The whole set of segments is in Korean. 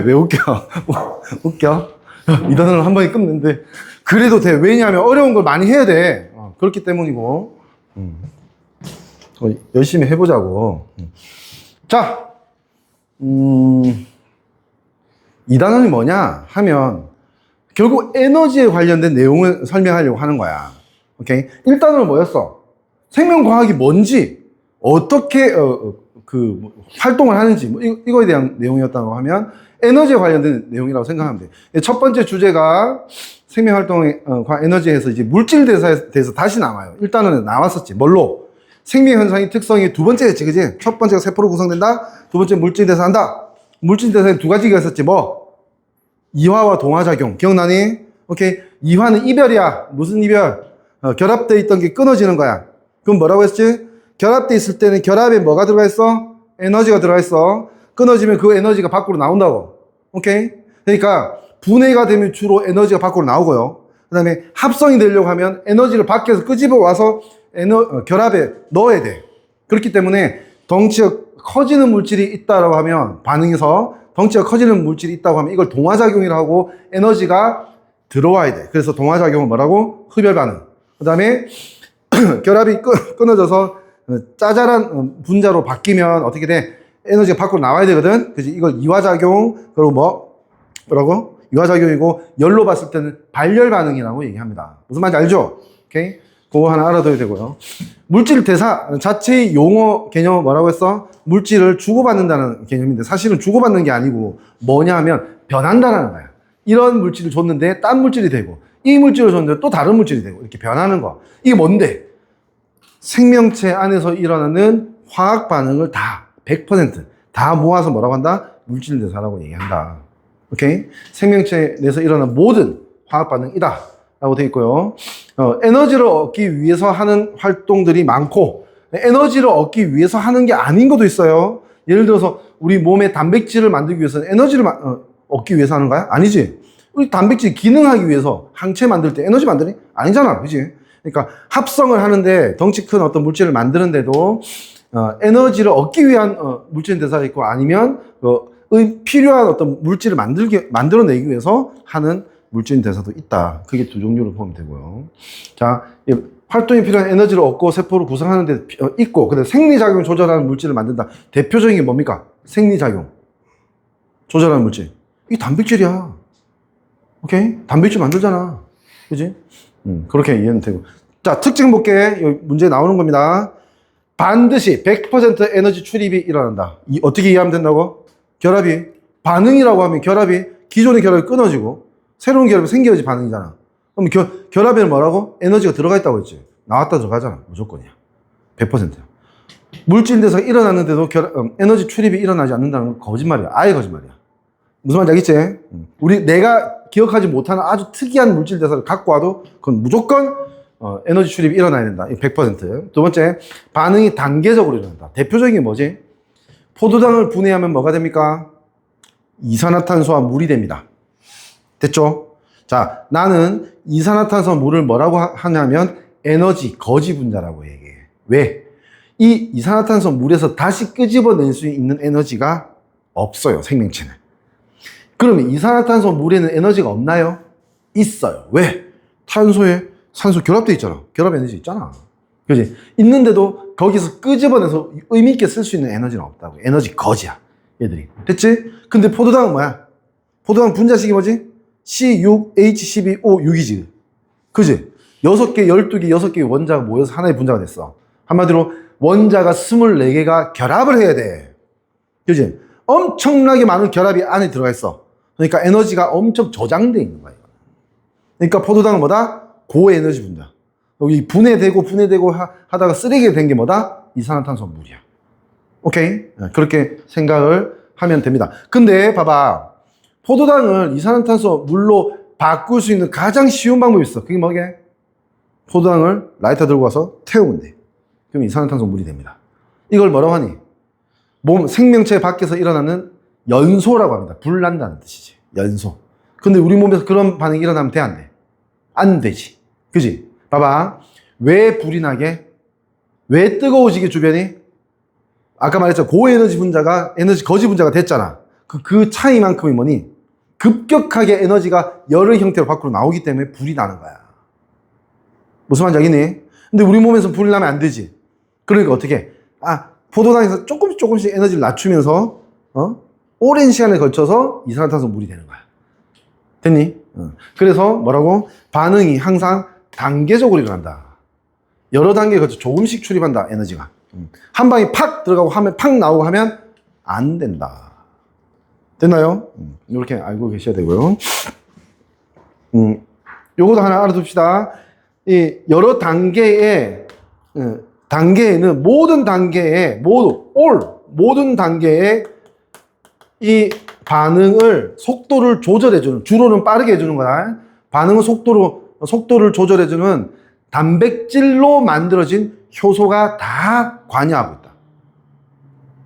왜 웃겨? 웃겨? 이 단어를 한 번에 끊는데 그래도 돼. 왜냐하면 어려운 걸 많이 해야 돼. 그렇기 때문이고. 열심히 해보자고. 자, 이 단어는 뭐냐 하면 결국 에너지에 관련된 내용을 설명하려고 하는 거야. 오케이? 1단어는 뭐였어? 생명과학이 뭔지, 어떻게 활동을 하는지, 이거에 대한 내용이었다고 하면 에너지에 관련된 내용이라고 생각하면 돼. 첫 번째 주제가 생명활동과 에너지에서 이제 물질 대사에 대해서 다시 나와요. 1단어는 나왔었지. 뭘로? 생명 현상의 특성이 두 번째였지, 그지? 첫 번째가 세포로 구성된다. 두 번째 물질 대사한다. 물질 대사에 두 가지가 있었지. 뭐? 이화와 동화작용. 기억나니? 오케이. 이화는 이별이야. 무슨 이별? 결합되어 있던 게 끊어지는 거야. 그럼 뭐라고 했지? 결합되어 있을 때는 결합에 뭐가 들어가 있어? 에너지가 들어가 있어. 끊어지면 그 에너지가 밖으로 나온다고. 오케이? 그러니까 분해가 되면 주로 에너지가 밖으로 나오고요. 그 다음에 합성이 되려고 하면 에너지를 밖에서 끄집어 와서 결합에 넣어야 돼. 그렇기 때문에 덩치가 커지는 물질이 있다고 하면 반응해서 덩치가 커지는 물질이 있다고 하면 이걸 동화작용이라고 하고 에너지가 들어와야 돼. 그래서 동화작용은 뭐라고? 흡열 반응. 그 다음에 결합이 끊어져서 짜잘한 분자로 바뀌면 어떻게 돼? 에너지가 밖으로 나와야 되거든. 그래서 이걸 이화작용, 그리고 뭐라고? 이화작용이고 열로 봤을 때는 발열 반응이라고 얘기합니다. 무슨 말인지 알죠? 오케이? 그거 하나 알아둬야 되고요. 물질 대사 자체의 용어 개념은 뭐라고 했어? 물질을 주고받는다는 개념인데 사실은 주고받는 게 아니고 뭐냐 하면 변한다는 거야. 이런 물질을 줬는데 딴 물질이 되고 이 물질을 줬는데 또 다른 물질이 되고 이렇게 변하는 거. 이게 뭔데? 생명체 안에서 일어나는 화학 반응을 다 100% 모아서 뭐라고 한다? 물질 대사라고 얘기한다. 오케이? 생명체 내에서 일어나는 모든 화학 반응이다 라고 되어 있고요. 에너지를 얻기 위해서 하는 활동들이 많고 에너지를 얻기 위해서 하는 게 아닌 것도 있어요. 예를 들어서 우리 몸에 단백질을 만들기 위해서는 에너지를 얻기 위해서 하는 거야? 아니지. 우리 단백질 기능하기 위해서 항체 만들 때 에너지 만드니? 아니잖아. 그지? 그러니까 합성을 하는데 덩치 큰 어떤 물질을 만드는데도 에너지를 얻기 위한 물질 대사가 있고 아니면 필요한 어떤 물질을 만들어내기 위해서 하는 물질 대사도 있다. 그게 두 종류로 보면 되고요. 자, 활동이 필요한 에너지를 얻고 세포를 구성하는 데 있고, 근데 생리작용을 조절하는 물질을 만든다. 대표적인 게 뭡니까? 생리작용. 조절하는 물질. 이게 단백질이야. 오케이? 단백질 만들잖아. 그지? 그렇게 이해는 되고. 자, 특징 볼게. 여기 문제 나오는 겁니다. 반드시 100% 에너지 출입이 일어난다. 어떻게 이해하면 된다고? 결합이, 반응이라고 하면 결합이, 기존의 결합이 끊어지고, 새로운 결합이 생겨야지 반응이잖아. 그럼 결합에는 뭐라고? 에너지가 들어가 있다고 했지. 나왔다 들어가잖아. 무조건이야. 100%야. 물질 대사가 일어났는데도 에너지 출입이 일어나지 않는다는 건 거짓말이야. 아예 거짓말이야. 무슨 말인지 알겠지? 내가 기억하지 못하는 아주 특이한 물질 대사를 갖고 와도 그건 무조건 에너지 출입이 일어나야 된다. 100%. 두 번째, 반응이 단계적으로 일어난다. 대표적인 게 뭐지? 포도당을 분해하면 뭐가 됩니까? 이산화탄소와 물이 됩니다. 됐죠? 자, 나는 이산화탄소 물을 뭐라고 하냐면 에너지 거지 분자라고 얘기해. 왜? 이 이산화탄소 물에서 다시 끄집어낼 수 있는 에너지가 없어요, 생명체는. 그러면 이산화탄소 물에는 에너지가 없나요? 있어요. 왜? 탄소에 산소 결합돼 있잖아. 결합 에너지 있잖아. 그지? 있는데도 거기서 끄집어내서 의미있게 쓸 수 있는 에너지는 없다고. 에너지 거지야, 얘들이. 됐지? 근데 포도당은 뭐야? 포도당 분자식이 뭐지? C6H12O6이지. 그지? 6개, 12개, 6개의 원자가 모여서 하나의 분자가 됐어. 한마디로 원자가 24개가 결합을 해야 돼. 그지? 엄청나게 많은 결합이 안에 들어가 있어. 그러니까 에너지가 엄청 저장돼 있는 거야. 그러니까 포도당은 뭐다? 고에너지 분자. 여기 분해되고 하다가 쓰레기가 된 게 뭐다? 이산화탄소 물이야. 오케이? 그렇게 생각을 하면 됩니다. 근데 봐봐. 포도당을 이산화탄소 물로 바꿀 수 있는 가장 쉬운 방법이 있어. 그게 뭐게? 포도당을 라이터 들고 와서 태우면 돼. 그럼 이산화탄소 물이 됩니다. 이걸 뭐라고 하니? 몸 생명체 밖에서 일어나는 연소라고 합니다. 불 난다는 뜻이지. 연소. 근데 우리 몸에서 그런 반응이 일어나면 돼, 안 돼? 안 되지. 그지? 봐봐. 왜 불이 나게? 왜 뜨거워지게 주변이? 아까 말했죠. 고에너지 분자가 에너지 거지 분자가 됐잖아. 그 차이만큼이 뭐니? 급격하게 에너지가 열의 형태로 밖으로 나오기 때문에 불이 나는 거야. 무슨 말인지 알겠니? 근데 우리 몸에서 불이 나면 안 되지. 그러니까 어떻게? 포도당에서 조금씩 에너지를 낮추면서, 오랜 시간에 걸쳐서 이산화탄소 물이 되는 거야. 됐니? 그래서 뭐라고? 반응이 항상 단계적으로 일어난다. 여러 단계에 걸쳐 조금씩 출입한다, 에너지가. 한 방에 팍 들어가고 하면 팍 나오고 하면 안 된다. 됐나요? 이렇게 알고 계셔야 되고요. 요것도 하나 알아둡시다. 이 여러 단계에는 모든 단계에 모든 단계에 이 반응을 속도를 조절해주는, 주로는 빠르게 해주는 거야. 반응은 속도를 조절해주는 단백질로 만들어진 효소가 다 관여하고 있다.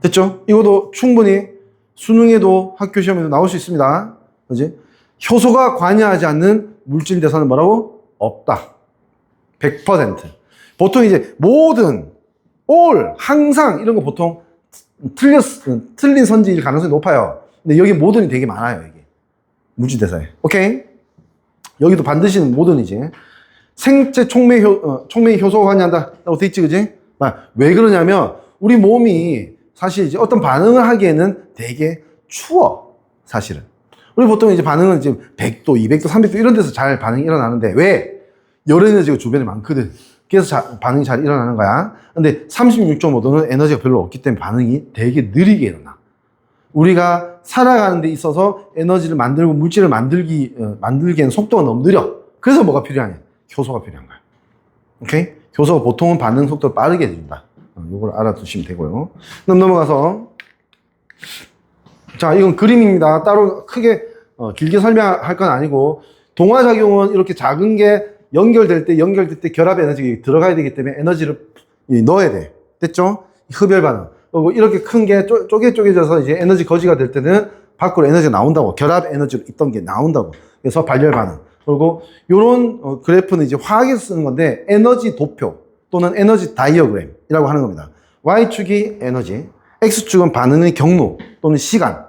됐죠? 이것도 충분히 수능에도 학교 시험에도 나올 수 있습니다. 그지? 효소가 관여하지 않는 물질 대사는 뭐라고? 없다. 100%. 보통 이제 항상 이런 거 보통 틀린 선지일 가능성이 높아요. 근데 여기 모든이 되게 많아요, 이게. 물질 대사에. 오케이? 여기도 반드시 모든이지. 생체 촉매 효소가 관여한다라고 돼 있지, 그지? 왜 그러냐면, 우리 몸이 사실 이제 어떤 반응을 하기에는 되게 추워, 사실은. 우리 보통 이제 반응은 지금 100도, 200도, 300도 이런 데서 잘 반응이 일어나는데, 왜? 열 에너지가 주변에 많거든. 그래서 반응이 잘 일어나는 거야. 근데 36.5도는 에너지가 별로 없기 때문에 반응이 되게 느리게 일어나. 우리가 살아가는 데 있어서 에너지를 만들고 물질을 만들기에는 속도가 너무 느려. 그래서 뭐가 필요하냐? 효소가 필요한 거야. 오케이? 효소가 보통은 반응 속도를 빠르게 해준다. 이걸 알아두시면 되고요. 그럼 넘어가서, 자, 이건 그림입니다. 따로 크게 길게 설명할 건 아니고, 동화작용은 이렇게 작은 게 연결될 때 결합 에너지가 들어가야 되기 때문에 에너지를 넣어야 돼. 됐죠? 흡열 반응. 그리고 이렇게 큰 게 쪼개져서 이제 에너지 거지가 될 때는 밖으로 에너지가 나온다고. 결합 에너지로 있던 게 나온다고. 그래서 발열 반응. 그리고 요런 그래프는 이제 화학에서 쓰는 건데, 에너지 도표 또는 에너지 다이어그램이라고 하는 겁니다. Y축이 에너지, X축은 반응의 경로 또는 시간.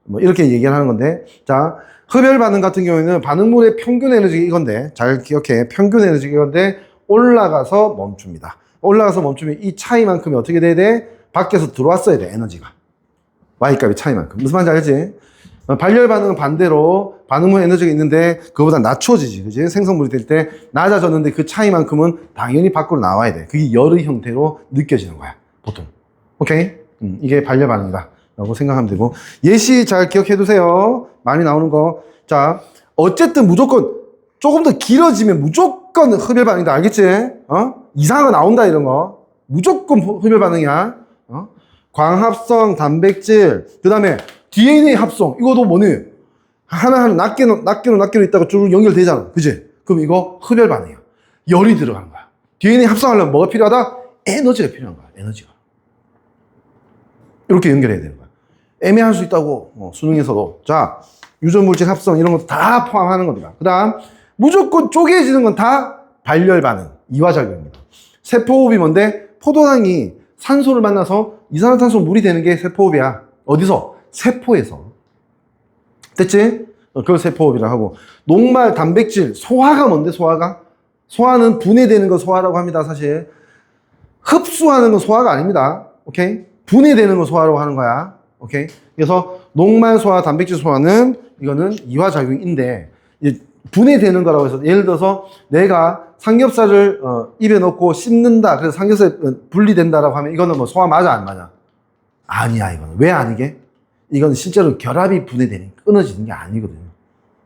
뭐 이렇게 얘기를 하는 건데, 자, 흡열 반응 같은 경우에는 반응물의 평균 에너지가 이건데, 잘 기억해. 평균 에너지가 이건데, 올라가서 멈춥니다. 올라가서 멈추면 이 차이만큼이 어떻게 돼야 돼? 밖에서 들어왔어야 돼, 에너지가. Y값의 차이만큼. 무슨 말인지 알지? 발열 반응은 반대로 반응물 에너지가 있는데 그거보다 낮춰지지, 그지? 생성물이 될 때 낮아졌는데 그 차이만큼은 당연히 밖으로 나와야 돼. 그게 열의 형태로 느껴지는 거야, 보통. 오케이? 이게 발열 반응이다 라고 생각하면 되고, 예시 잘 기억해 두세요. 많이 나오는 거. 자, 어쨌든 무조건 조금 더 길어지면 무조건 흡열 반응이다, 알겠지? 이상한 거 나온다, 이런 거. 무조건 흡열 반응이야. 광합성 단백질, 그 다음에 DNA 합성, 이것도 뭐니? 하나하나 낱개로 있다가 쭉 연결되잖아. 그지? 그럼 이거 흡열 반응이야. 열이 들어가는 거야. DNA 합성하려면 뭐가 필요하다? 에너지가 필요한 거야, 에너지가. 이렇게 연결해야 되는 거야. 애매할 수 있다고, 수능에서도. 자, 유전물질 합성, 이런 것도 다 포함하는 겁니다. 그 다음, 무조건 쪼개지는 건 다 발열 반응, 이화작용입니다. 세포호흡이 뭔데? 포도당이 산소를 만나서 이산화탄소 물이 되는 게 세포호흡이야. 어디서? 세포에서. 됐지? 그걸 세포호흡이라고 하고, 녹말 단백질, 소화가 뭔데, 소화가? 소화는 분해되는 거 소화라고 합니다, 사실. 흡수하는 건 소화가 아닙니다. 오케이? 분해되는 거 소화라고 하는 거야. 오케이? 그래서 녹말 소화, 단백질 소화는 이거는 이화작용인데, 이제 분해되는 거라고 해서, 예를 들어서 내가 삼겹살을 입에 넣고 씹는다. 그래서 삼겹살이 분리된다라고 하면 이거는 뭐 소화 맞아, 안 맞아? 아니야, 이거는. 왜 아니게? 이건 실제로 결합이 분해되는, 끊어지는 게 아니거든요.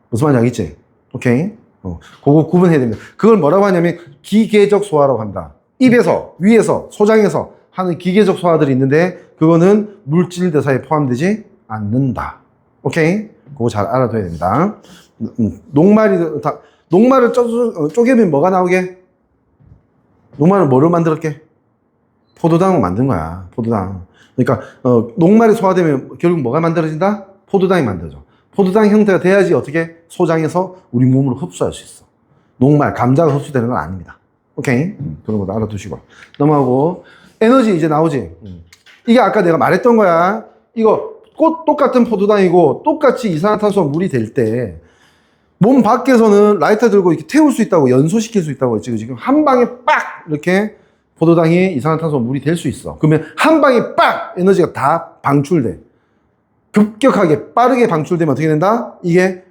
무슨 말인지 알겠지? 오케이? 그거 구분해야 됩니다. 그걸 뭐라고 하냐면 기계적 소화라고 합니다. 입에서, 위에서, 소장에서 하는 기계적 소화들이 있는데 그거는 물질 대사에 포함되지 않는다. 오케이? 그거 잘 알아둬야 됩니다. 녹말을 쪼개면 뭐가 나오게? 녹말은 뭐를 만들었게? 포도당을 만든 거야, 포도당. 그러니까 녹말이 소화되면 결국 뭐가 만들어진다? 포도당이 만들어져. 포도당 형태가 돼야지 어떻게 소장에서 우리 몸으로 흡수할 수 있어. 녹말, 감자가 흡수되는 건 아닙니다. 오케이? 그런 것도 알아두시고 넘어가고, 에너지 이제 나오지. 이게 아까 내가 말했던 거야. 이거 똑같은 포도당이고 똑같이 이산화탄소와 물이 될 때 몸 밖에서는 라이터 들고 이렇게 태울 수 있다고, 연소시킬 수 있다고 했지. 지금 한 방에 빡 이렇게 포도당이 이산화탄소와 물이 될 수 있어. 그러면 한 방에 빡 에너지가 다 방출돼. 급격하게 빠르게 방출되면 어떻게 된다? 이게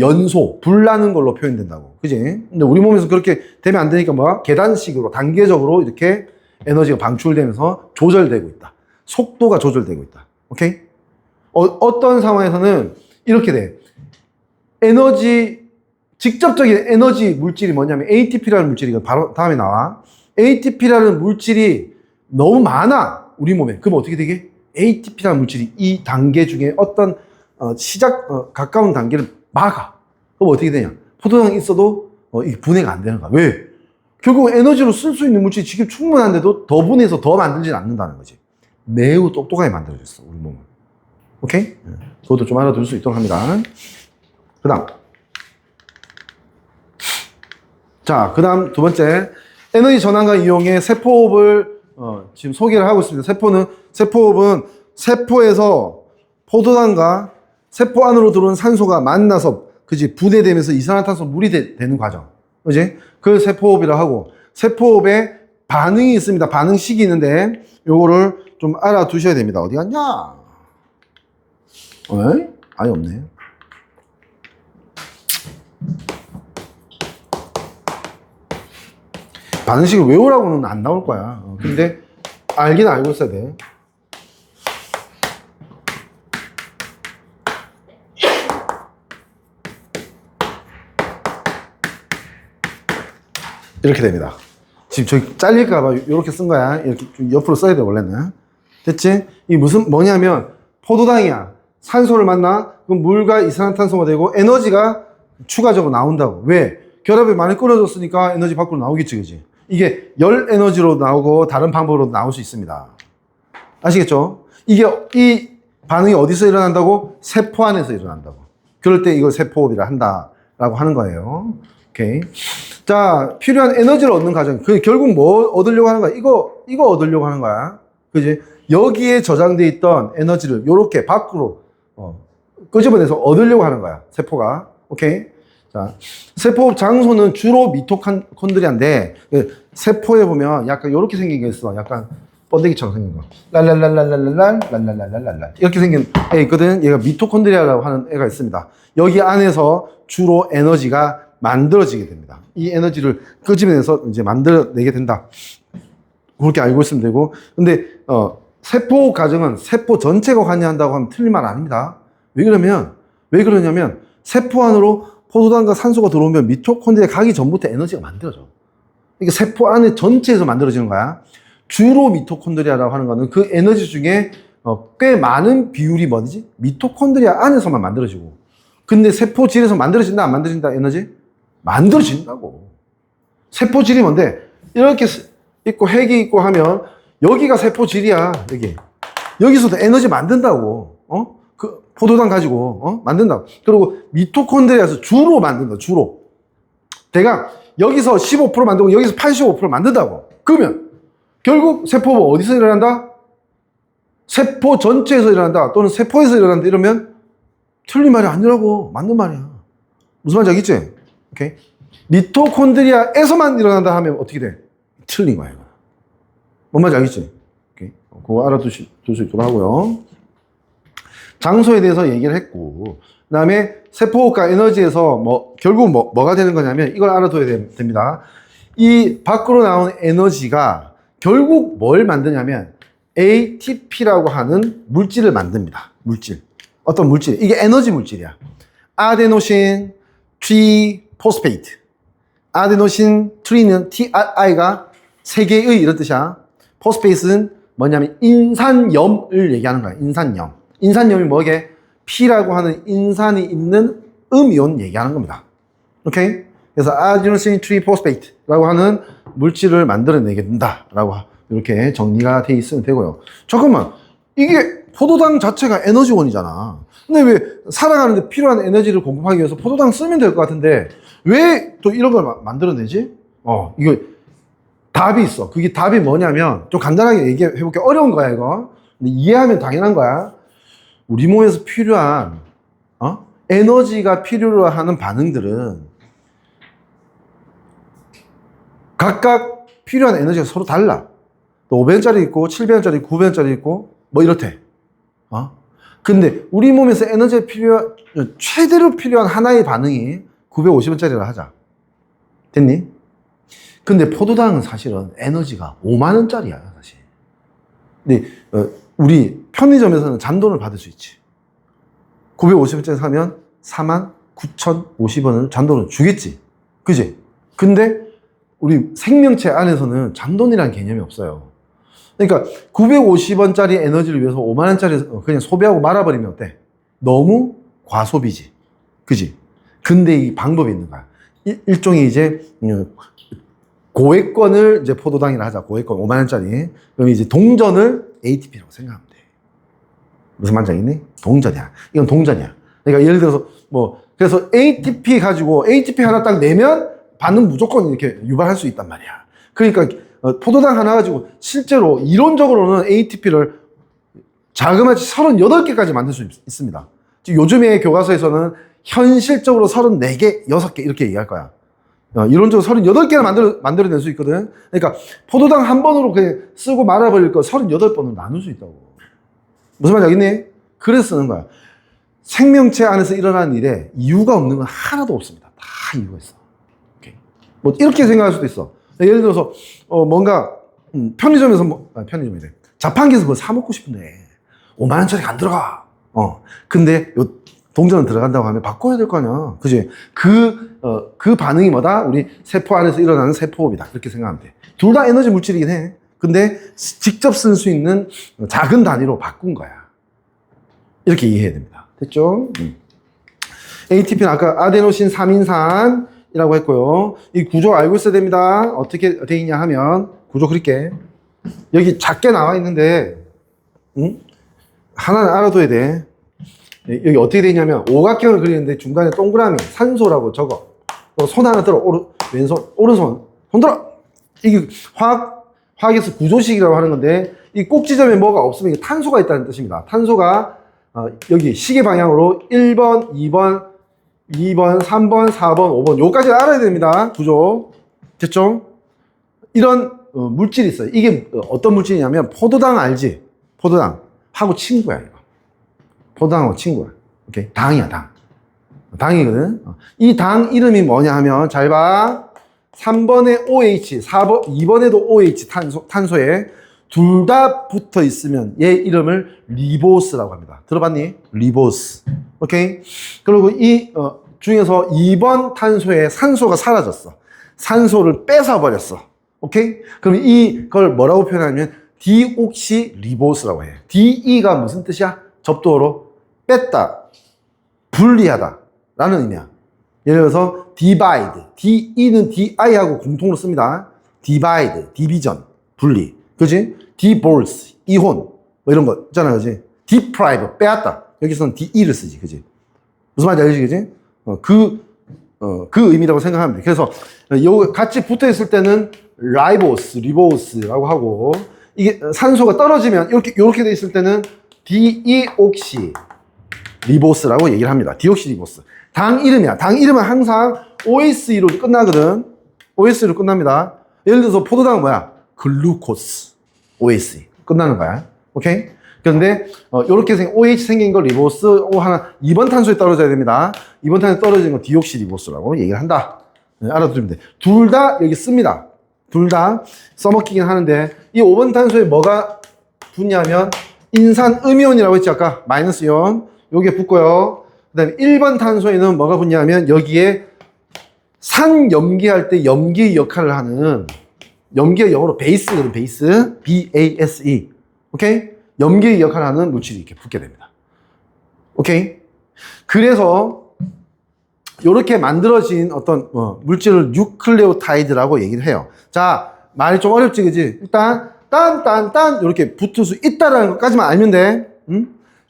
연소, 불나는 걸로 표현된다고. 그지? 근데 우리 몸에서 그렇게 되면 안 되니까 뭐야? 계단식으로, 단계적으로 이렇게 에너지가 방출되면서 조절되고 있다. 속도가 조절되고 있다. 오케이? 어떤 상황에서는 이렇게 돼. 직접적인 에너지 물질이 뭐냐면 ATP라는 물질이 바로 다음에 나와. ATP라는 물질이 너무 많아. 우리 몸에. 그럼 어떻게 되게? ATP라는 물질이 이 단계 중에 어떤 가까운 단계를 막아. 그럼 어떻게 되냐? 포도당이 있어도 이게 분해가 안 되는 거야. 왜? 결국 에너지로 쓸 수 있는 물질이 지금 충분한데도 더 분해해서 더 만들진 않는다는 거지. 매우 똑똑하게 만들어졌어, 우리 몸은. 오케이? 그것도 좀 알아둘 수 있도록 합니다. 그 다음. 자, 그 다음 두 번째. 에너지 전환과 이용의 세포호흡을 지금 소개를 하고 있습니다. 세포호흡은 세포에서 포도당과 세포 안으로 들어온 산소가 만나서, 그지? 분해되면서 이산화탄소 물이 되는 과정. 그지? 그걸 세포호흡이라고 하고, 세포호흡에 반응이 있습니다. 반응식이 있는데, 요거를 좀 알아두셔야 됩니다. 어디 갔냐? 아예 없네. 반응식을 외우라고는 안 나올 거야. 근데 알긴 알고 있어야 돼. 이렇게 됩니다. 지금 저기 잘릴까봐 이렇게 쓴 거야. 이렇게 좀 옆으로 써야 돼, 원래는. 됐지? 이 뭐냐면, 포도당이야. 산소를 만나, 그럼 물과 이산화탄소가 되고, 에너지가 추가적으로 나온다고. 왜? 결합이 많이 끊어졌으니까 에너지 밖으로 나오겠지, 그지? 이게 열 에너지로 나오고, 다른 방법으로도 나올 수 있습니다. 아시겠죠? 이 반응이 어디서 일어난다고? 세포 안에서 일어난다고. 그럴 때 이걸 세포호흡이라 한다라고 하는 거예요. 오케이. 자, 필요한 에너지를 얻는 과정. 결국 뭐 얻으려고 하는 거야? 이거 얻으려고 하는 거야. 그지? 여기에 저장돼 있던 에너지를 요렇게 밖으로, 끄집어내서 얻으려고 하는 거야. 세포가. 오케이. 자, 세포 장소는 주로 미토콘드리아인데, 세포에 보면 약간 요렇게 생긴 게 있어. 약간 번데기처럼 생긴 거. 랄랄랄랄랄랄랄랄랄랄랄랄. 이렇게 생긴 애 있거든. 얘가 미토콘드리아라고 하는 애가 있습니다. 여기 안에서 주로 에너지가 만들어지게 됩니다. 이 에너지를 끄집어내서 이제 만들어내게 된다. 그렇게 알고 있으면 되고. 근데, 세포 과정은 세포 전체가 관여한다고 하면 틀린 말 아닙니다. 왜 그러냐면, 세포 안으로 포도당과 산소가 들어오면 미토콘드리아 가기 전부터 에너지가 만들어져. 그러니까 세포 안에 전체에서 만들어지는 거야. 주로 미토콘드리아라고 하는 거는 그 에너지 중에 꽤 많은 비율이 뭐지? 미토콘드리아 안에서만 만들어지고. 근데 세포질에서 만들어진다, 안 만들어진다, 에너지? 만들어진다고. 세포질이 뭔데? 이렇게 있고 핵이 있고 하면 여기가 세포질이야, 여기. 여기서도 에너지 만든다고. 그 포도당 가지고 만든다고. 그리고 미토콘드리아에서 주로 만든다, 주로. 대강 여기서 15% 만들고 여기서 85% 만든다고. 그러면 결국 세포가 어디서 일어난다? 세포 전체에서 일어난다, 또는 세포에서 일어난다 이러면 틀린 말이 아니라고. 맞는 말이야. 무슨 말인지 알겠지? 오케이. 미토콘드리아에서만 일어난다 하면 어떻게 돼? 틀린 거야, 이거. 뭔 말인지 알겠지? 오케이. 그거 알아두실 수 있도록 하고요. 장소에 대해서 얘기를 했고, 그 다음에 세포가 에너지에서 결국 뭐가 되는 거냐면, 이걸 알아둬야 됩니다. 이 밖으로 나오는 에너지가 결국 뭘 만드냐면, ATP라고 하는 물질을 만듭니다. 물질. 어떤 물질? 이게 에너지 물질이야. 아데노신 트리포스페이트. 아데노신 트리는 TRI가 세 개의 이런 뜻이야. 포스페이트는 뭐냐면 인산염을 얘기하는 거야. 인산염. 인산염이 뭐게? P라고 하는 인산이 있는 음이온 얘기하는 겁니다. 오케이? 그래서 아데노신 트리포스페이트라고 하는 물질을 만들어내게 된다라고 이렇게 정리가 돼 있으면 되고요. 잠깐만, 이게 포도당 자체가 에너지원이잖아. 근데 왜 살아가는데 필요한 에너지를 공급하기 위해서 포도당 쓰면 될 것 같은데 왜 또 이런 걸 만들어내지? 이거 답이 있어. 그게 답이 뭐냐면, 좀 간단하게 얘기해 볼게. 어려운 거야, 이거. 근데 이해하면 당연한 거야. 우리 몸에서 필요한 에너지가 필요로 하는 반응들은 각각 필요한 에너지가 서로 달라. 또 5배원짜리 있고 7배원짜리, 9배원짜리 있고 뭐 이렇대. 근데 우리 몸에서 에너지가 최대로 필요한 하나의 반응이 950원짜리라 하자. 됐니? 근데 포도당은 사실은 에너지가 5만원짜리야, 사실. 근데, 우리 편의점에서는 잔돈을 받을 수 있지. 950원짜리 사면 49,050원을 잔돈을 주겠지. 그지? 근데 우리 생명체 안에서는 잔돈이라는 개념이 없어요. 그러니까 950원짜리 에너지를 위해서 5만원짜리 그냥 소비하고 말아버리면 어때? 너무 과소비지. 그지? 근데 이 방법이 있는 거야. 일종의 이제 고액권을 이제 포도당이라 하자. 고액권 5만원짜리. 그럼 이제 동전을 ATP라고 생각하면 돼. 무슨 말인지 알겠니? 동전이야. 이건 동전이야. 그러니까 예를 들어서 그래서 ATP 가지고 ATP 하나 딱 내면 반응 무조건 이렇게 유발할 수 있단 말이야. 그러니까 포도당 하나 가지고 실제로 이론적으로는 ATP를 자그마치 38개까지 만들 수 있습니다. 요즘에 교과서에서는 현실적으로 34개, 6개 이렇게 얘기할 거야. 이론적으로 38개나 만들어낼 수 있거든. 그러니까 포도당 한 번으로 그냥 쓰고 말아버릴 거 38번으로 나눌 수 있다고. 무슨 말인지 알겠니? 그래서 쓰는 거야. 생명체 안에서 일어나는 일에 이유가 없는 건 하나도 없습니다. 다 이유가 있어. 오케이. 이렇게 생각할 수도 있어. 예를 들어서 뭔가 편의점에서 편의점이래. 자판기에서 뭐 사 먹고 싶은데 5만원짜리가 안 들어가. 근데 요 동전은 들어간다고 하면 바꿔야 될 거 아니야. 그지? 그 반응이 뭐다? 우리 세포 안에서 일어나는 세포호흡이다. 그렇게 생각하면 돼. 둘 다 에너지 물질이긴 해. 근데 직접 쓸 수 있는 작은 단위로 바꾼 거야. 이렇게 이해해야 됩니다. 됐죠? ATP는 아까 아데노신 3인산이라고 했고요. 이 구조 알고 있어야 됩니다. 어떻게 돼 있냐 하면 구조 그릴게. 여기 작게 나와 있는데 하나는 알아둬야 돼. 여기 어떻게 돼 있냐면 오각형을 그리는데 중간에 동그라미 산소라고 적어. 손 하나 들어. 왼손, 오른손. 손 들어. 이게 화학에서 구조식이라고 하는 건데 이 꼭지점에 뭐가 없으면 이게 탄소가 있다는 뜻입니다. 탄소가 여기 시계 방향으로 1번, 2번, 3번, 4번, 5번 요까지 알아야 됩니다. 구조. 됐죠? 이런 물질이 있어요. 이게 어떤 물질이냐면 포도당 알지? 포도당 하고 친구야 이거. 포도당하고 친구야. 오케이? 당이야 당. 당이거든. 이 당 이름이 뭐냐 하면 잘 봐. 3번에 OH, 2번에도 OH 탄소에 둘 다 붙어 있으면 얘 이름을 리보스라고 합니다. 들어봤니? 리보스. 오케이? 그리고 이 중에서 2번 탄소에 산소가 사라졌어. 산소를 뺏어버렸어. 오케이? 그럼 이걸 뭐라고 표현하냐면 디옥시리보스라고 해. DE가 무슨 뜻이야? 접두어로 뺐다, 분리하다 라는 의미야. 예를 들어서 divide, DE는 DI하고 공통으로 씁니다. divide, division, 분리. 그지? divorce, 이혼. 뭐 이런 거 있잖아. 그지? deprive, 빼앗다. 여기서는 DE를 쓰지. 그지? 무슨 말인지 알지? 그지? 그 의미라고 생각하면 돼. 그래서 요 같이 붙어 있을 때는 리보스라고 하고, 이게 산소가 떨어지면 이렇게 돼 있을 때는 디이옥시 리보스라고 얘기를 합니다. 디옥시 리보스. 당 이름이야. 당 이름은 항상 OSE로 끝나거든. OSE로 끝납니다. 예를 들어서 포도당은 뭐야? 글루코스. OSE. 끝나는 거야. 오케이? 그런데 이렇게 OH 생긴 거 리보스 하나 2번 탄소에 떨어져야 됩니다. 2번 탄소에 떨어지는 거 디옥시 리보스라고 얘기를 한다. 네, 알아두면 돼. 둘 다 여기 씁니다. 둘 다 써먹히긴 하는데 이 5번 탄소에 뭐가 붙냐면 인산음이온이라고 했지 아까 마이너스 이온 요게 붙고요. 그 다음에 1번 탄소에는 뭐가 붙냐면 여기에 산 염기할 때 염기 역할을 하는 염기의 영어로 베이스거든. 베이스 BASE. 오케이? 염기 역할을 하는 물질이 이렇게 붙게 됩니다. 오케이? 그래서 이렇게 만들어진 어떤 물질을 뉴클레오타이드라고 얘기를 해요. 자, 말이 좀 어렵지, 그지? 일단 딴 이렇게 붙을 수 있다라는 것까지만 알면 돼.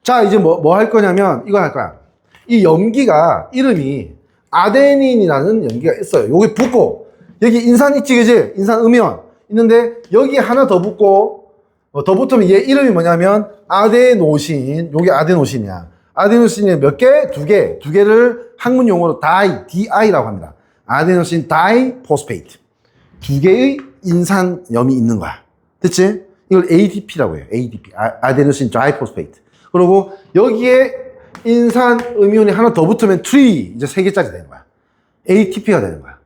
자, 이제 뭐 할 거냐면 이거 할 거야. 이 염기가 이름이 아데닌이라는 염기가 있어요. 여기 붙고 여기 인산 있지, 그지? 인산 음이온 있는데 여기 하나 더 붙고 더 붙으면 얘 이름이 뭐냐면 아데노신. 요게 아데노신이야. 아데노신이 몇 개? 두 개. 두 개를 학문 용어로 DI라고 합니다. 아데노신 다이포스페이트. 두 개의 인산염이 있는 거야. 됐지? 이걸 ADP라고 해요. ADP. 아데노신 다이포스페이트. 그리고 여기에 인산 음이온이 하나 더 붙으면 3, 이제 3개짜리 되는 거야. ATP가 되는 거야.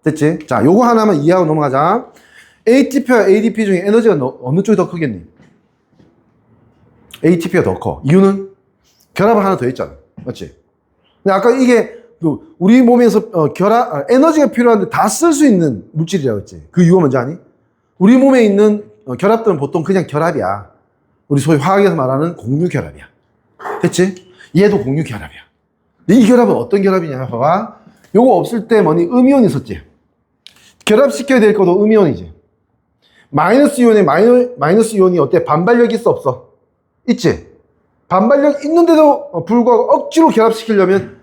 됐지? 자, 요거 하나만 이해하고 넘어가자. ATP와 ADP 중에 에너지가 어느 쪽이 더 크겠니? ATP가 더 커. 이유는 결합을 하나 더 했잖아. 맞지? 근데 아까 이게 우리 몸에서 에너지가 필요한데 다 쓸 수 있는 물질이라고 했지. 그 이유가 뭔지 아니? 우리 몸에 있는 결합들은 보통 그냥 결합이야. 우리 소위 화학에서 말하는 공유결합이야. 됐지? 얘도 공유결합이야. 근데 이 결합은 어떤 결합이냐? 봐봐. 요거 없을 때 뭐니? 음이온이 있었지? 결합시켜야 될 것도 음이온이지. 마이너스 이온에 마이너스 이온이 어때? 반발력 있어 없어? 있지? 반발력 있는데도 불구하고 억지로 결합시키려면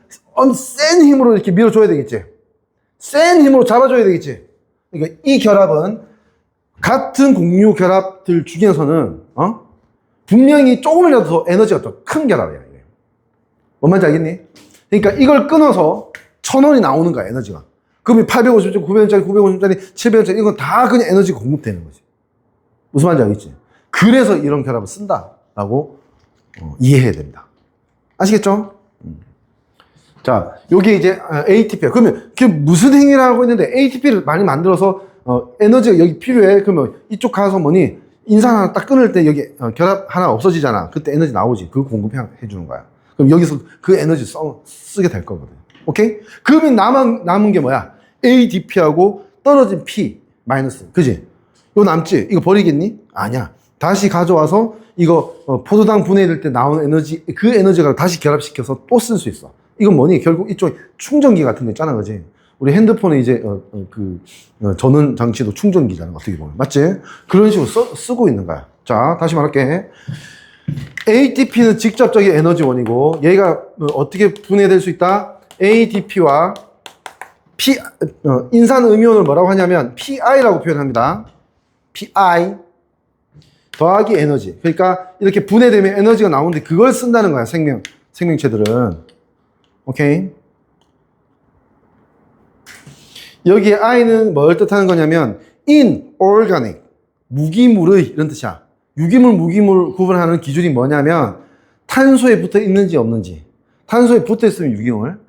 센 힘으로 이렇게 밀어줘야 되겠지? 센 힘으로 잡아줘야 되겠지? 그러니까 이 결합은 같은 공유 결합들 중에서는 분명히 조금이라도 더 에너지가 더 큰 결합이야. 이게. 뭔 말인지 알겠니? 그러니까 이걸 끊어서 1000원이 나오는 거야, 에너지가. 그러면 850짜리, 900원짜리, 950원짜리, 700원짜리 이건 다 그냥 에너지가 공급되는 거지. 무슨 말인지 알겠지? 그래서 이런 결합을 쓴다라고 이해해야 됩니다. 아시겠죠? 자, 요게 이제 ATP야. 그러면 그게 무슨 행위를 하고 있는데 ATP를 많이 만들어서 에너지가 여기 필요해. 그러면 이쪽 가서 뭐니? 인산 하나 딱 끊을 때 여기 결합 하나 없어지잖아. 그때 에너지 나오지. 그거 공급해 주는 거야. 그럼 여기서 그 에너지 쓰게 될 거거든. 오케이? 그러면 남은 게 뭐야? ADP하고 떨어진 P 마이너스. 그지? 이거 남지? 이거 버리겠니? 아니야. 다시 가져와서 이거 포도당 분해될 때 나오는 에너지, 그 에너지가 다시 결합시켜서 또 쓸 수 있어. 이건 뭐니? 결국 이쪽 충전기 같은 거 있잖아. 그지? 우리 핸드폰에 이제 전원 장치도 충전기잖아. 어떻게 보면. 맞지? 그런 식으로 쓰고 있는 거야. 자, 다시 말할게. ATP는 직접적인 에너지원이고 얘가 어떻게 분해될 수 있다? ADP와 인산 음이온을 뭐라고 하냐면 PI라고 표현합니다. PI 더하기 에너지. 그러니까 이렇게 분해되면 에너지가 나오는데 그걸 쓴다는 거야. 생명체들은. 오케이? 여기에 I는 뭘 뜻하는 거냐면 inorganic, 무기물의 이런 뜻이야. 유기물, 무기물 구분하는 기준이 뭐냐면 탄소에 붙어 있는지 없는지. 탄소에 붙어 있으면 유기물,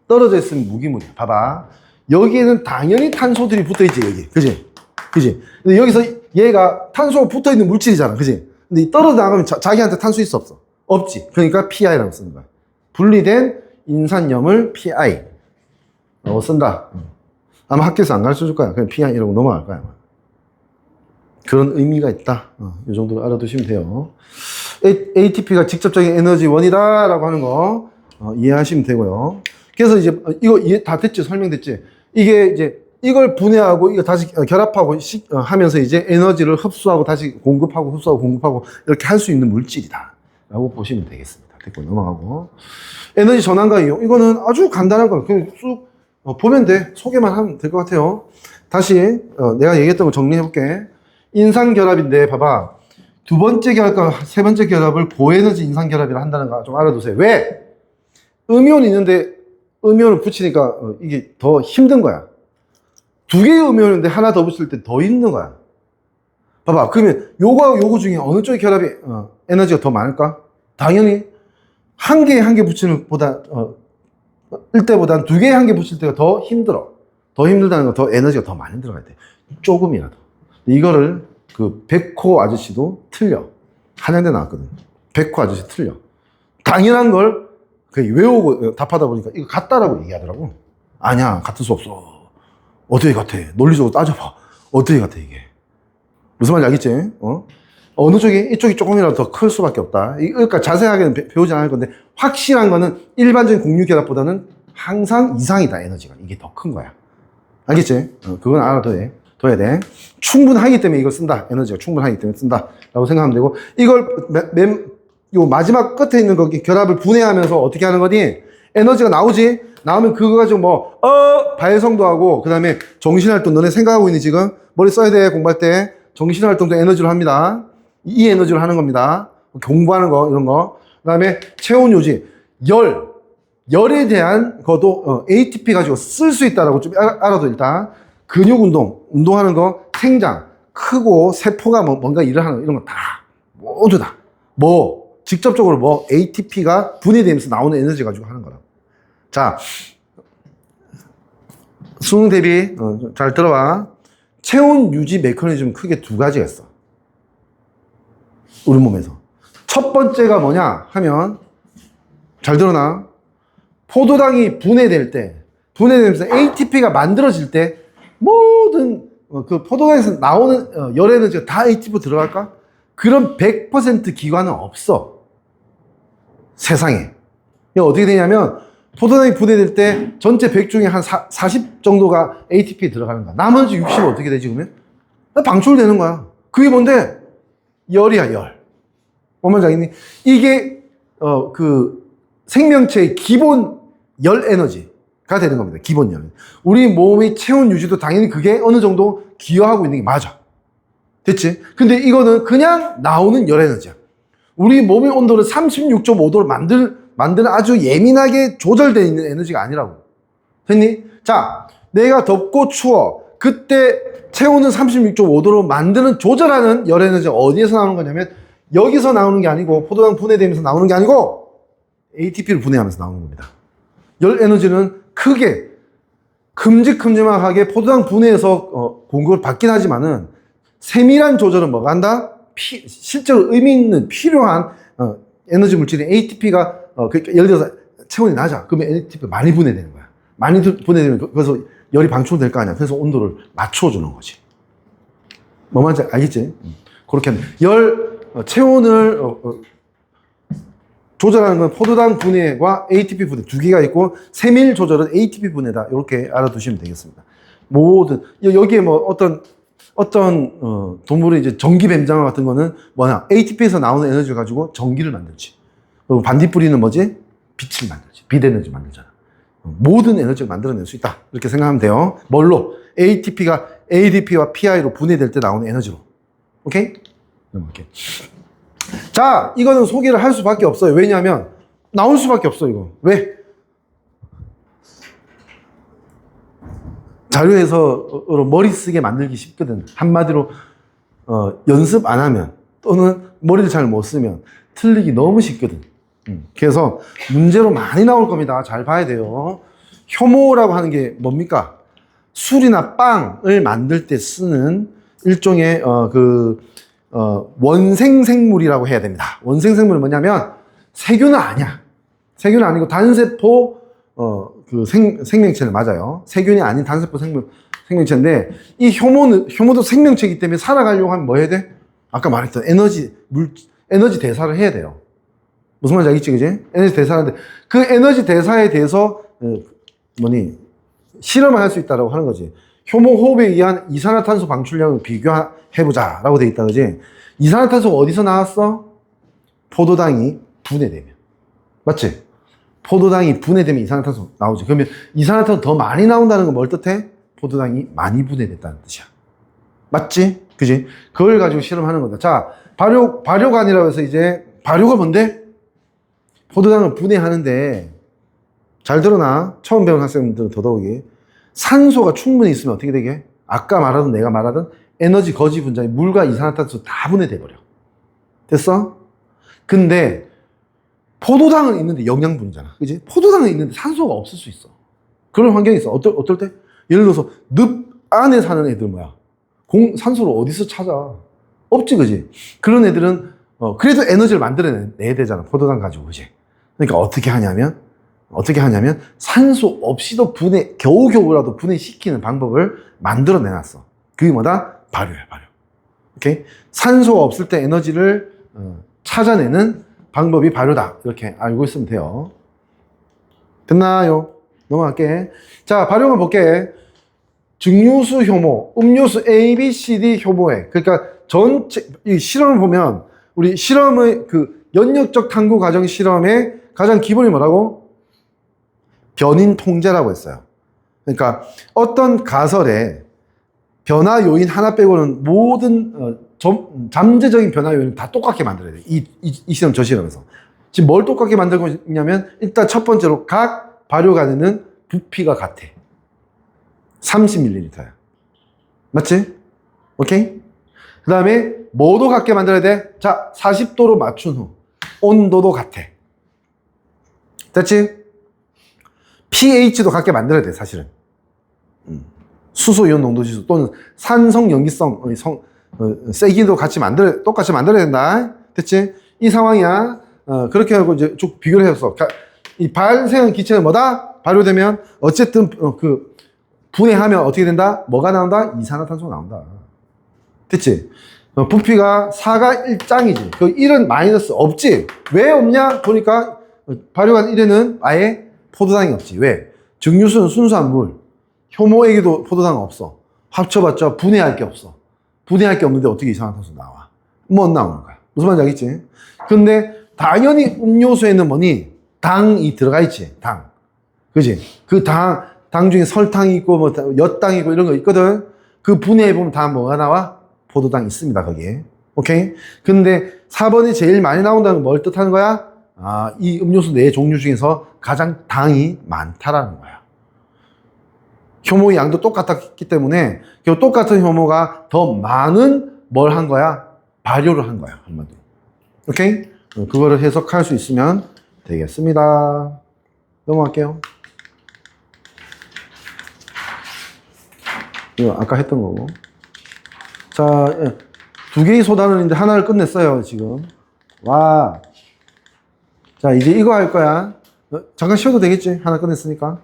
떨어져 있으면 무기물이야. 봐봐. 여기에는 당연히 탄소들이 붙어 있지, 여기. 그지? 그지? 근데 여기서 얘가 탄소가 붙어 있는 물질이잖아. 그지? 근데 이 떨어져 나가면 자기한테 탄소 있어 없어? 없지. 그러니까 PI라고 쓰는 거야. 분리된 인산염을 PI라고 쓴다. 아마 학교에서 안 가르쳐 줄 거야. 그냥 PI 이러고 넘어갈 거야. 아마. 그런 의미가 있다. 이 정도로 알아두시면 돼요. ATP가 직접적인 에너지원이다라고 하는 거 이해하시면 되고요. 그래서 이제 이거 이해 다 됐지? 설명됐지? 이게 이제 이걸 분해하고 이거 다시 결합하고 하면서 이제 에너지를 흡수하고 다시 공급하고 흡수하고 공급하고 이렇게 할 수 있는 물질이다라고 보시면 되겠습니다. 됐고 넘어가고 에너지 전환과 이용 이거는 아주 간단한 거 그냥 쑥 보면 돼. 소개만 하면 될 것 같아요. 다시 내가 얘기했던 거 정리해 볼게. 인산 결합인데 봐봐. 두 번째 결합과 세 번째 결합을 고에너지 인산 결합이라 한다는 거 좀 알아두세요. 왜? 음이온이 있는데 음이온을 붙이니까 이게 더 힘든 거야. 두 개의 음이온인데 하나 더 붙일 때 더 힘든 거야. 봐봐. 그러면 요거하고 요거 중에 어느 쪽의 결합이 에너지가 더 많을까? 당연히 한 개 붙이는 보다 일때보단 두 개에 한 개 붙일 때가 더 힘들어. 더 힘들다는 건 더 에너지가 더 많이 들어가야 돼. 조금이라도. 이거를 그 백호 아저씨도 틀려. 한양대 나왔거든. 백호 아저씨 틀려. 당연한 걸 외우고 답하다 보니까 이거 같다라고 얘기하더라고. 아니야, 같을 수 없어. 어떻게 같아? 논리적으로 따져봐. 어떻게 같아, 이게? 무슨 말인지 알겠지? 어느 쪽이, 이쪽이 조금이라도 더 클 수밖에 없다. 그러니까 자세하게는 배우지 않을 건데, 확실한 거는 일반적인 공유결합보다는 항상 이상이다, 에너지가. 이게 더 큰 거야. 알겠지? 그건 알아둬야 돼. 충분하기 때문에 이걸 쓴다. 에너지가 충분하기 때문에 쓴다. 라고 생각하면 되고, 이걸 요 마지막 끝에 있는 거기 결합을 분해하면서 어떻게 하는 거니? 에너지가 나오지? 나오면 그거 가지고 발성도 하고, 그 다음에 정신활동, 너네 생각하고 있니, 지금? 머리 써야 돼, 공부할 때. 정신활동도 에너지로 합니다. 이 에너지로 하는 겁니다. 공부하는 거, 이런 거. 그 다음에 체온 유지, 열에 대한 것도 ATP 가지고 쓸 수 있다라고 좀 알아도 일단 근육 운동하는 거, 생장, 크고 세포가 뭔가 일을 하는 거, 이런 거 다, 모두 다. 직접적으로 ATP가 분해되면서 나오는 에너지 가지고 하는 거라고. 자, 수능 대비, 잘 들어봐. 체온 유지 메커니즘 크게 두 가지가 있어. 우리 몸에서. 첫 번째가 뭐냐 하면, 잘 들어나? 포도당이 분해되면서 ATP가 만들어질 때 모든 그 포도당에서 나오는 열 에너지가 다 ATP로 들어갈까? 그런 100% 기관은 없어. 세상에. 이게 어떻게 되냐면 포도당이 분해될 때 전체 100 중에 한 40 정도가 ATP에 들어가는 거야. 나머지 60은 어떻게 되지 그러면? 방출되는 거야. 그게 뭔데? 열이야, 열. 뭔지 알겠니? 이게 그 생명체의 기본 열 에너지가 되는 겁니다. 기본 열. 우리 몸의 체온 유지도 당연히 그게 어느 정도 기여하고 있는 게 맞아. 됐지? 근데 이거는 그냥 나오는 열 에너지야. 우리 몸의 온도를 36.5도로 만드는 아주 예민하게 조절되어 있는 에너지가 아니라고. 됐니? 자, 내가 덥고 추워. 그때 체온은 36.5도로 만드는 조절하는 열 에너지가 어디에서 나오는 거냐면 여기서 나오는 게 아니고 포도당 분해되면서 나오는 게 아니고 ATP를 분해하면서 나오는 겁니다. 열 에너지는 크게 큼직큼직하게 포도당 분해에서 공급을 받긴 하지만은 세밀한 조절은 뭐가 한다? 실제로 의미 있는 필요한 에너지 물질인 ATP가 예를 들어서 체온이 낮아. 그러면 ATP가 많이 분해되는 거야. 많이 분해되면 그래서 열이 방출될 거 아니야. 그래서 온도를 맞춰주는 거지. 뭐 말인지 알겠지? 그렇게 하면 체온을 조절하는 건 포도당 분해과 ATP 분해 두 개가 있고 세밀 조절은 ATP 분해다. 이렇게 알아두시면 되겠습니다. 모든 여기에 어떤 동물의 이제 전기 뱀장어 같은 거는 뭐냐? ATP에서 나오는 에너지를 가지고 전기를 만들지. 그리고 반딧불이는 뭐지? 빛을 만들지. 빛 에너지 만들잖아. 모든 에너지를 만들어낼 수 있다. 이렇게 생각하면 돼요. 뭘로? ADP와 PI로 분해될 때 나오는 에너지로. 오케이? 넘어갈게. 자, 이거는 소개를 할 수밖에 없어요. 왜냐하면 나올 수밖에 없어 이거. 왜? 자료에서 머리 쓰게 만들기 쉽거든. 한마디로 연습 안 하면 또는 머리를 잘 못 쓰면 틀리기 너무 쉽거든. 그래서 문제로 많이 나올 겁니다. 잘 봐야 돼요. 효모라고 하는 게 뭡니까? 술이나 빵을 만들 때 쓰는 일종의 원생생물이라고 해야 됩니다. 원생생물은 뭐냐면 세균은 아니야. 세균은 아니고 단세포 생명체는 맞아요. 세균이 아닌 단세포 생명체인데 이 효모도 생명체이기 때문에 살아가려고 하면 뭐 해야 돼? 아까 말했던 에너지 대사를 해야 돼요. 무슨 말인지 알겠지, 그지? 에너지 대사하는데 그 에너지 대사에 대해서 실험을 할 수 있다고 하는 거지. 효모 호흡에 의한 이산화탄소 방출량을 비교해보자라고 돼 있다, 그지? 이산화탄소가 어디서 나왔어? 포도당이 분해되면. 맞지? 포도당이 분해되면 이산화탄소 나오지. 그러면 이산화탄소 더 많이 나온다는 건 뭘 뜻해? 포도당이 많이 분해됐다는 뜻이야. 맞지? 그지? 그걸 가지고 실험하는 거다. 자, 발효관이라고 해서 이제, 발효가 뭔데? 포도당을 분해하는데, 잘 들어나? 처음 배운 학생들은 더더욱이. 산소가 충분히 있으면 어떻게 되게? 아까 말하던 내가 말하던 에너지 거지 분자에 물과 이산화탄소 다 분해돼 버려. 됐어? 근데 포도당은 있는데 영양분이잖아. 그지? 포도당은 있는데 산소가 없을 수 있어. 그런 환경이 있어. 어떨 때? 예를 들어서 늪 안에 사는 애들 뭐야? 산소를 어디서 찾아? 없지, 그지? 그런 애들은 그래도 에너지를 만들어내야 되잖아. 포도당 가지고, 그지? 그러니까 어떻게 하냐면 산소 없이도 겨우겨우라도 분해시키는 방법을 만들어 내놨어. 그게 뭐다? 발효야, 발효. 오케이? 산소가 없을 때 에너지를 찾아내는 방법이 발효다. 이렇게 알고 있으면 돼요. 됐나요? 넘어갈게. 자, 발효만 볼게. 증류수 효모, 음료수 A, B, C, D 효모에. 그러니까 이 실험을 보면, 우리 실험의 연역적 탐구 과정 실험의 가장 기본이 뭐라고? 변인 통제라고 했어요. 그러니까 어떤 가설에 변화 요인 하나 빼고는 모든 잠재적인 변화 요인을 다 똑같게 만들어야 돼. 이 실험, 저 실험에서. 지금 뭘 똑같게 만들고 있냐면, 일단 첫 번째로 각 발효가는은 부피가 같아. 30ml야. 맞지? 오케이? 그 다음에 뭐도 같게 만들어야 돼? 자, 40도로 맞춘 후 온도도 같아. 됐지? pH도 같게 만들어야 돼, 사실은. 수소 이온 농도 지수 또는 산성 염기성 세기도 똑같이 만들어야 된다. 됐지? 이 상황이야. 그렇게 하고 이제 쭉 비교를 해서 이 발생한 기체는 뭐다? 발효되면 어쨌든 분해하면 어떻게 된다? 뭐가 나온다? 이산화탄소가 나온다. 됐지? 부피가 4가 1짱이지. 그 1은 마이너스 없지. 왜 없냐? 보니까 발효한 1에는 아예 포도당이 없지. 왜? 증류수는 순수한 물. 효모액에도 포도당 없어. 합쳐봤자 분해할 게 없어. 분해할 게 없는데 어떻게 이산화탄소 나와? 못 나오는 거야. 무슨 말인지 알겠지? 근데 당연히 음료수에는 뭐니? 당이 들어가 있지. 당. 그지? 그 당 중에 설탕이 있고 뭐 엿당이 있고 이런 거 있거든. 그 분해해보면 다 뭐가 나와? 포도당이 있습니다, 거기에. 오케이? 근데 4번이 제일 많이 나온다는 건 뭘 뜻하는 거야? 이 음료수 4종류 중에서 가장 당이 많다라는 거야. 효모의 양도 똑같았기 때문에 그 똑같은 효모가 더 많은 뭘 한 거야? 발효를 한 거야, 한마디로. 오케이? 그거를 해석할 수 있으면 되겠습니다. 넘어갈게요. 이거 아까 했던 거고. 자, 2개의 소단원인데 하나를 끝냈어요, 지금. 와. 자, 이제 이거 할 거야. 잠깐 쉬어도 되겠지? 하나 끝냈으니까.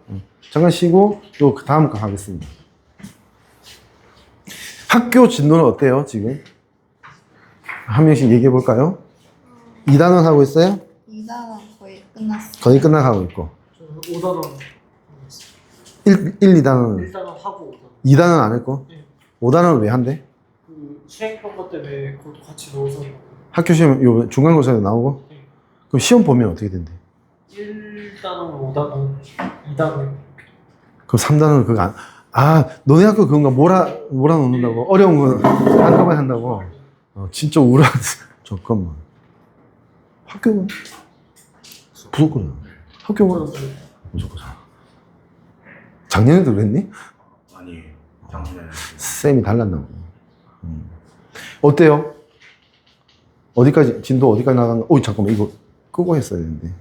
잠깐 쉬고, 또 다음 거 하겠습니다. 학교 진도는 어때요, 지금? 한 명씩 얘기해 볼까요? 2단원 하고 있어요? 2단원 거의 끝났어요. 거의 끝나가고 있고. 저는 5단원 1, 2단원. 1단원 하고 5단원. 2단원 안 했고? 네. 5단원은 왜 한대? 그 수행평가 때문에 그것도 같이 넣어서 학교 시험, 요 중간고사에 나오고? 네. 그럼 시험 보면 어떻게 된대? 1단원, 5단원, 2단원. 그럼 3단원은 그거 너네 학교 그건가? 몰아놓는다고? 어려운 거 한꺼번에 한다고? 진짜 우울하다. 잠깐만. 학교는? 무조건. 학교는? 무조건. 작년에도 그랬니? 아니, 작년에 쌤이 달랐나 보네. 어때요? 어디까지, 진도 어디까지 나간 거? 잠깐만, 이거 끄고 했어야 되는데.